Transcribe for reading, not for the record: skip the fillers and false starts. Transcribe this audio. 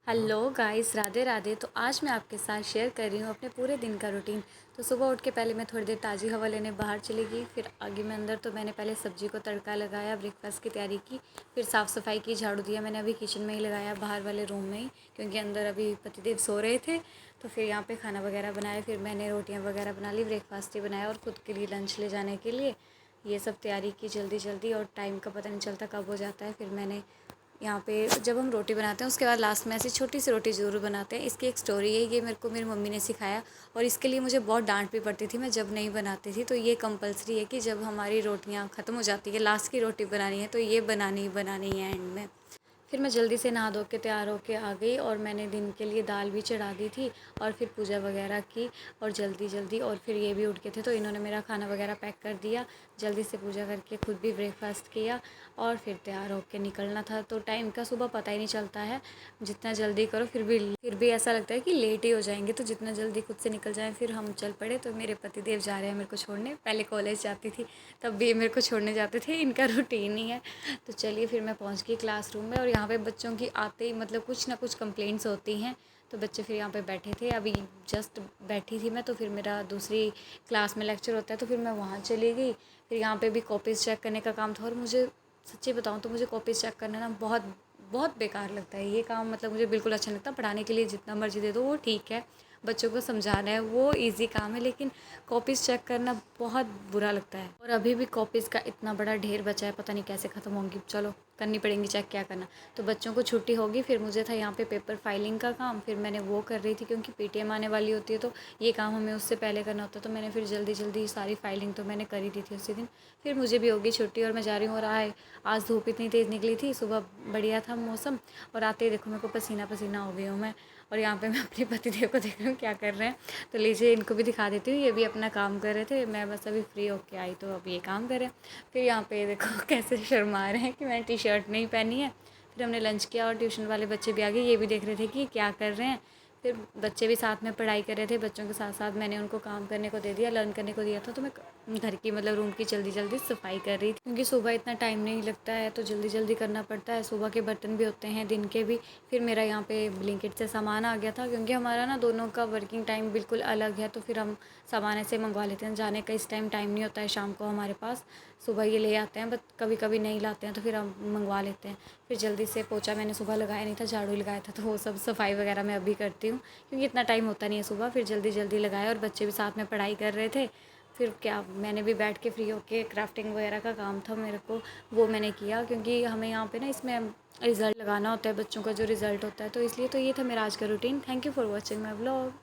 Hello guys, Radhe Radhe. तो आज मैं आपके साथ शेयर कर रही हूँ अपने पूरे दिन का रूटीन। तो सुबह उठ के पहले मैं थोड़ी देर ताज़ी हवा लेने बाहर चली गई। फिर आगे मैं अंदर तो मैंने पहले सब्ज़ी को तड़का लगाया, ब्रेकफास्ट की तैयारी की। फिर साफ़ सफाई की, झाड़ू दिया। मैंने अभी किचन में ही लगाया, बाहर वाले रूम में ही, क्योंकि अंदर अभी पतिदेव सो रहे थे। तो फिर यहाँ पे खाना वगैरह बनाया। फिर मैंने रोटियाँ वगैरह बना ली, ब्रेकफास्ट ही बनाया और ख़ुद के लिए लंच ले जाने के लिए ये सब तैयारी की जल्दी जल्दी। और टाइम का पता नहीं चलता कब हो जाता है। फिर मैंने यहाँ पे जब हम रोटी बनाते हैं उसके बाद लास्ट में ऐसी छोटी सी रोटी ज़रूर बनाते हैं। इसकी एक स्टोरी है, ये मेरे को मेरी मम्मी ने सिखाया और इसके लिए मुझे बहुत डांट भी पड़ती थी मैं जब नहीं बनाती थी। तो ये कंपलसरी है कि जब हमारी रोटियाँ ख़त्म हो जाती है, लास्ट की रोटी बनानी है, तो ये बनानी ही बनानी है एंड में। फिर मैं जल्दी से नहा धो के तैयार होके आ गई और मैंने दिन के लिए दाल भी चढ़ा दी थी और फिर पूजा वगैरह की और जल्दी जल्दी। और फिर ये भी उठ के थे तो इन्होंने मेरा खाना वगैरह पैक कर दिया। जल्दी से पूजा करके खुद भी ब्रेकफास्ट किया और फिर तैयार होके निकलना था। तो टाइम का सुबह पता ही नहीं चलता है, जितना जल्दी करो फिर भी ऐसा लगता है कि लेट ही हो जाएंगे। तो जितना जल्दी खुद से निकल जाएँ। फिर हम चल पड़े। तो मेरे पतिदेव जा रहे हैं मेरे को छोड़ने। पहले कॉलेज जाती थी तब भी ये मेरे को छोड़ने जाते थे, इनका रूटीन ही है। तो चलिए फिर मैं पहुंच गई क्लासरूम में और यहाँ पे बच्चों की आते ही मतलब कुछ ना कुछ कंप्लेंट्स होती हैं। तो बच्चे फिर यहाँ पे बैठे थे, अभी जस्ट बैठी थी मैं। तो फिर मेरा दूसरी क्लास में लेक्चर होता है तो फिर मैं वहाँ चली गई। फिर यहाँ पे भी कॉपीज़ चेक करने का काम था और मुझे सच्ची बताऊँ तो मुझे कॉपीज़ चेक करना ना बहुत बहुत बेकार लगता है। ये काम मतलब मुझे बिल्कुल अच्छा नहीं लगता। पढ़ाने के लिए जितना मर्ज़ी दे दो वो ठीक है, बच्चों को समझाना है वो ईज़ी काम है, लेकिन कॉपीज़ चेक करना बहुत बुरा लगता है। और अभी भी कॉपीज़ का इतना बड़ा ढेर बचा है, पता नहीं कैसे ख़त्म होंगी। चलो करनी पड़ेंगी चेक, क्या करना। तो बच्चों को छुट्टी होगी, फिर मुझे था यहाँ पे पेपर फाइलिंग का काम। फिर मैंने वो कर रही थी क्योंकि पीटीएम आने वाली होती है तो ये काम हमें उससे पहले करना होता है। तो मैंने फिर जल्दी जल्दी सारी फाइलिंग तो मैंने करी दी थी उसी दिन। फिर मुझे भी होगी छुट्टी और मैं जा रही हूँ। और आज धूप इतनी तेज़ निकली थी, सुबह बढ़िया था मौसम और आते ही देखो मेरे को पसीना पसीना हो गई हूँ मैं। और यहाँ पे मैं अपने पतिदेव को देख रही हूँ क्या कर रहे हैं। तो लीजिए इनको भी दिखा देती हूँ, ये भी अपना काम कर रहे थे। मैं बस अभी फ्री होके आई तो अब ये काम करें। फिर यहाँ पे देखो कैसे शर्मा रहे हैं कि मैंने टी शर्ट नहीं पहनी है। फिर हमने लंच किया और ट्यूशन वाले बच्चे भी आ गए, ये भी देख रहे थे कि क्या कर रहे हैं। फिर बच्चे भी साथ में पढ़ाई कर रहे थे, बच्चों के साथ साथ मैंने उनको काम करने को दे दिया, लर्न करने को दिया था। तो मैं घर की मतलब रूम की जल्दी जल्दी सफाई कर रही थी क्योंकि सुबह इतना टाइम नहीं लगता है तो जल्दी जल्दी करना पड़ता है। सुबह के बर्तन भी होते हैं, दिन के भी। फिर मेरा यहाँ पे ब्लिंकिट से सामान आ गया था क्योंकि हमारा ना दोनों का वर्किंग टाइम बिल्कुल अलग है। तो फिर हम सामान ऐसे मंगवा लेते हैं, जाने का इस टाइम टाइम नहीं होता है शाम को हमारे पास। सुबह ये ले आते हैं, बट कभी कभी नहीं लाते हैं तो फिर हम मंगवा लेते हैं। फिर जल्दी से पोछा मैंने सुबह लगाया नहीं था, झाड़ू लगाया था, तो वो सब सफाई वगैरह मैं अभी करती हूँ क्योंकि इतना टाइम होता नहीं है सुबह। फिर जल्दी जल्दी लगाया और बच्चे भी साथ में पढ़ाई कर रहे थे। फिर क्या मैंने भी बैठ के फ्री होके क्राफ्टिंग वगैरह का काम था मेरे को, वो मैंने किया क्योंकि हमें यहाँ पे ना इसमें रिज़ल्ट लगाना होता है, बच्चों का जो रिज़ल्ट होता है। तो इसलिए तो ये था मेरा आज का routine. Thank you for watching my vlog.